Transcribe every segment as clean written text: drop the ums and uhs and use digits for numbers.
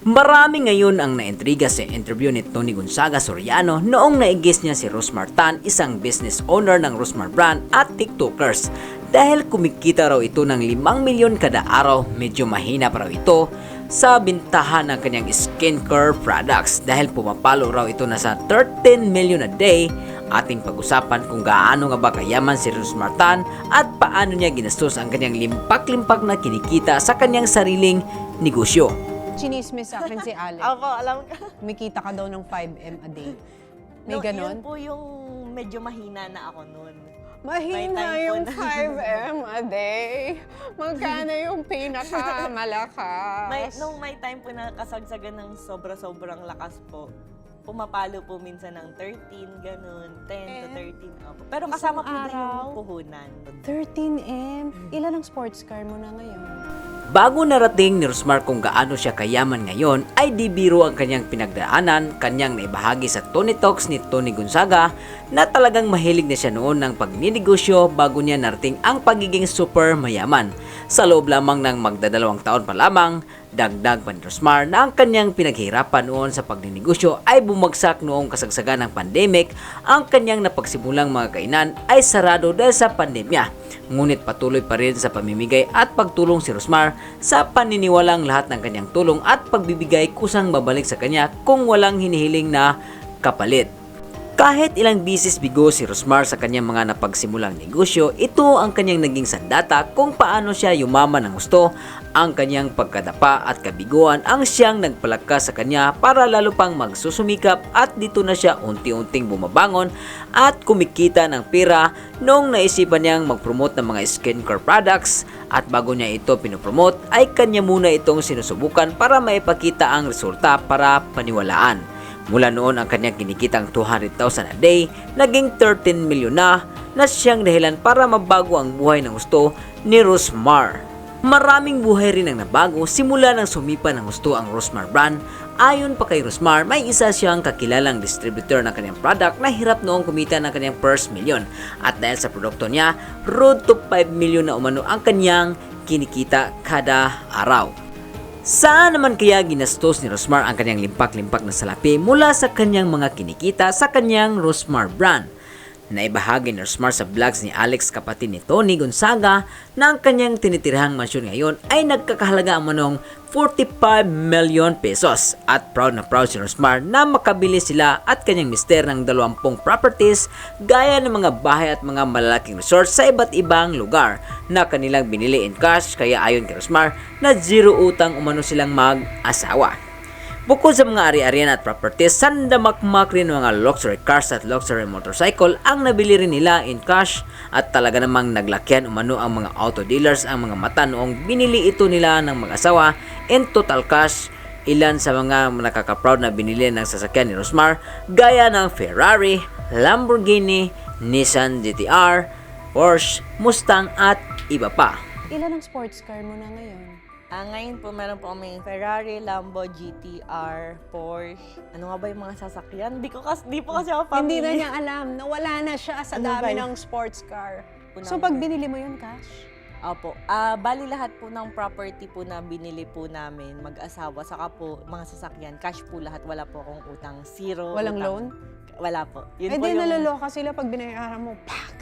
Marami ngayon ang naintriga sa interview ni Tony Gonzaga Soriano noong naigis niya si Rosmar Tan, isang business owner ng Rosmar brand at TikTokers. Dahil kumikita raw ito ng 5 milyon kada araw, medyo mahina pa raw ito sa bintahan ng kanyang skincare products dahil pumapalo raw ito na sa 13 million a day. Ating pag-usapan kung gaano nga ba kayaman si Rosmar Tan at paano niya ginastos ang kanyang limpak-limpak na kinikita sa kanyang sariling negosyo. Chinismis sa akin si Alex. Ako, alam ka. Kumikita ka daw ng 5M a day. May No, ganon? Yun po yung medyo mahina na ako nun. Mahina May time po yung na- 5M a day. Magkano yung pinakamalakas? Nung may time po na kasagsagan ng sobra-sobrang lakas po, pumapalo po minsan ng 13, ganun, 10 to 13. Opo. Pero kasama po Isang din araw? yung puhunan. 13M? Ilan ang sports car mo na ngayon? Bago narating ni Rosmar kung gaano siya kayaman ngayon, ay di biro ang kanyang pinagdaanan, kanyang naibahagi sa Tony Talks ni Tony Gonzaga na talagang mahilig na siya noon ng pagninegosyo bago niya narating ang pagiging super mayaman. Sa loob lamang ng magdadalawang taon pa lamang, dagdag pa ni Rosmar na ang kanyang pinaghirapan noon sa pagninegosyo ay bumagsak noong kasagsagan ng pandemic. Ang kanyang napagsimulang mga kainan ay sarado dahil sa pandemya. Ngunit patuloy pa rin sa pamimigay at pagtulong si Rosmar sa paniniwalang lahat ng kanyang tulong at pagbibigay kusang babalik sa kanya kung walang hinihiling na kapalit. Kahit ilang bisis bigo si Rosmar sa kanyang mga napagsimulang negosyo, ito ang kanyang naging sandata kung paano siya yumaman ng gusto. Ang kanyang pagkadapa at kabiguan ang siyang nagpalakas sa kanya para lalo pang magsusumikap at dito na siya unti-unting bumabangon at kumikita ng pera noong naisipan niyang mag-promote ng mga skincare products at bago niya ito pinopromote ay kanya muna itong sinusubukan para maipakita ang resulta para paniwalaan. Mula noon ang kanyang kinikitang 200,000 a day, naging 13 milyon na siyang dahilan para mabago ang buhay ng gusto ni Rosmar. Maraming buhay rin ang nabago simula nang sumipa ng gusto ang Rosmar brand. Ayon pa kay Rosmar, may isa siyang kakilalang distributor ng kanyang product na hirap noong kumita ng kanyang first million. At dahil sa produkto niya, road to 5 million na umano ang kanyang kinikita kada araw. Saan naman kaya ginastos ni Rosmar ang kanyang limpak-limpak na salapi mula sa kanyang mga kinikita sa kanyang Rosmar brand? Naibahagi ni Rosmar sa vlogs ni Alex, kapatid ni Tony Gonzaga, na ang kanyang tinitirhang mansyon ngayon ay nagkakahalaga ang manong 45 million pesos. At proud na proud si Rosmar na makabili sila at kanyang mister ng 20 properties gaya ng mga bahay at mga malalaking resort sa iba't ibang lugar na kanilang binili in cash, kaya ayon kay Rosmar na zero utang umano silang mag-asawa. Bukod sa mga ari-arian at properties, sandamakmak rin mga luxury cars at luxury motorcycle ang nabili rin nila in cash at talaga namang naglakyan umano ang mga auto dealers ang mga mata noong binili ito nila ng mag-asawa in total cash. Ilan sa mga nakaka-proud na binili ng sasakyan ni Rosmar gaya ng Ferrari, Lamborghini, Nissan GT-R, Porsche, Mustang at iba pa. Ilan ang sports car mo na ngayon? Ngayon po, meron po kami Ferrari, Lambo, GTR, Porsche. Ano nga ba yung mga sasakyan? Di po kasi ako Hindi na family. niya alam. Nawala na siya sa Ano ba dami yun? ng sports car. So Unang- pag binili mo yun, cash? Opo. Bali lahat po ng property po na binili po namin, mag-asawa, saka po mga sasakyan, cash po lahat. Wala po akong utang. Zero Walang utang. loan? Wala po. Yun Eh po di naloloka sila pag binayaran mo, pak!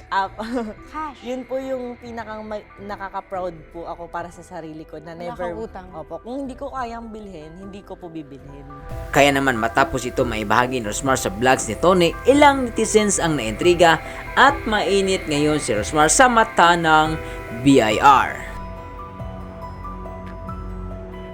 Cash. Yun po yung pinakang nakaka-proud po ako para sa sarili ko na Wala never. kang utang. Opo. Kung hindi ko kayang bilhin, hindi ko po bibilhin. Kaya naman matapos ito maibahagi ni Rosmar sa vlogs ni Tony, ilang netizens ang naintriga at mainit ngayon si Rosmar sa mata ng BIR.